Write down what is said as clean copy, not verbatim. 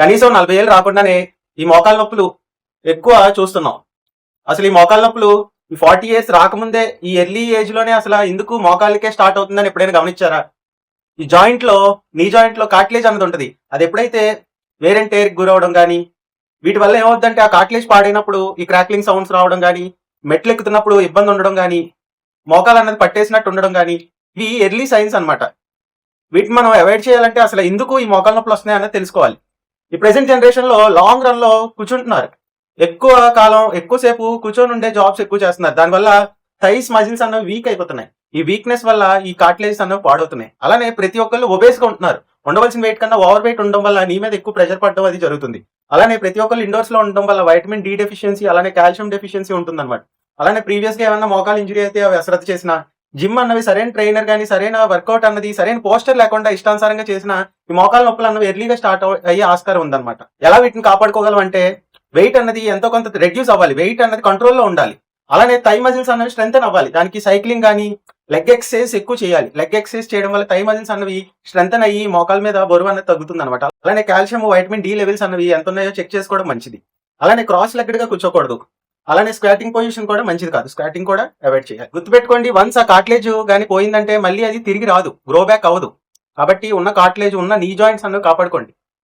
కనీసం 40 ఏళ్ళు రాకుండానే ఈ మోకాల నొప్పులు ఎక్కువ చూస్తున్నాం. అసలు ఈ మోకాల నొప్పులు ఈ 40 ఇయర్స్ రాకముందే ఈ ఎర్లీ ఏజ్ లోనే అసలు ఎందుకు మోకాళ్ళకే స్టార్ట్ అవుతుందని ఎప్పుడైనా గమనించారా? ఈ జాయింట్ లో నీ జాయింట్ లో కార్టిలేజ్ అన్నది ఉంటది. అది ఎప్పుడైతే వేర్ అండ్ టేర్ గురవడం కానీ వీటి వల్ల ఏమవుతుందంటే ఆ కార్టిలేజ్ పాడైనప్పుడు ఈ క్రాక్లింగ్ సౌండ్స్ రావడం కానీ, మెట్లు ఎక్కుతున్నప్పుడు ఇబ్బంది ఉండడం కానీ, మోకాలు అన్నది పట్టేసినట్టు ఉండడం కానీ, ఇవి ఎర్లీ సైన్స్ అన్నమాట. వీటిని మనం అవాయిడ్ చేయాలంటే అసలు ఎందుకు ఈ మోకాల నొప్పులు వస్తున్నాయి అన్నది తెలుసుకోవాలి. ఈ ప్రెసెంట్ జనరేషన్ లో లాంగ్ రన్ లో కూర్చుంటున్నారు, ఎక్కువ కాలం ఎక్కువసేపు కూర్చొని ఉండే జాబ్స్ ఎక్కువ చేస్తున్నారు. దానివల్ల థైస్ మజిల్స్ అన్నవి వీక్ అయిపోతున్నాయి. ఈ వీక్నెస్ వల్ల ఈ కార్టిలేజెస్ అన్నవి పాడవుతున్నాయి. అలానే ప్రతి ఒక్కళ్ళు ఒబేస్ గా ఉంటున్నారు. ఉండవలసిన వెయిట్ కన్నా ఓవర్ వెయిట్ ఉండడం వల్ల నీ మీద ఎక్కువ ప్రెషర్ పడడం అది జరుగుతుంది. అలానే ప్రతి ఒక్కళ్ళు ఇండోర్స్ లో ఉండడం వల్ల వైటమిన్ డి డెఫిషియన్సీ అలానే కాల్షియం డెఫిషియన్సీ ఉంటుంది అనమాట. అలానే ప్రీవియస్ గా ఏమన్నా మోకాలు ఇంజరీ అయితే అవి అశ్రద్ధ చేసిన, జిమ్ అన్నవి సరైన ట్రైనర్ కానీ సరైన వర్కౌట్ అన్నది సరైన పోస్టర్ లేకుండా ఇష్టానుసారంగా చేసిన ఈ మోకాల నొప్పులు అన్నవి ఎర్లీగా స్టార్ట్ అయ్యే ఆస్కారం ఉందన్నమాట. ఎలా వీటిని కాపాడుకోగలం అంటే వెయిట్ అన్నది ఎంతో కొంత రెడ్యూస్ అవ్వాలి, వెయిట్ అన్నది కంట్రోల్లో ఉండాలి. అలానే థై మజిల్స్ అన్నవి స్ట్రెంగ్ అవ్వాలి. దానికి సైక్లింగ్ కానీ లెగ్ ఎక్సర్సైజ్ ఎక్కువ చేయాలి. లెగ్ ఎక్సర్సైజ్ చేయడం వల్ల థై మజిల్స్ అన్నవి స్ట్రెంగ్ అయ్యి మోకాల మీద బరువు అనేది తగ్గుతుంది అనమాట. అలానే కాల్షియం వైటమిన్ డి లెవెల్స్ అన్నవి ఎంత ఉన్నాయో చెక్ చేసుకోవడం మంచిది. అలానే క్రాస్ లెగ్డ్ గా కూర్చోకూడదు. అలానే స్క్వాటింగ్ పొజిషన్ కూడా మంచిది కాదు. స్క్వాటింగ్ కూడా అవాయిడ్ చేయాలి. గుర్తుపెట్టుకోండి, వన్స్ ఆ కార్టిలేజ్ కానీ పోయిందంటే మళ్ళీ అది తిరిగి రాదు, గ్రో బ్యాక్ అవ్వదు. కాబట్టి ఉన్న కార్టిలేజ్ ఉన్న నీ జాయింట్స్ అన్నవి కాపాడుకోండి.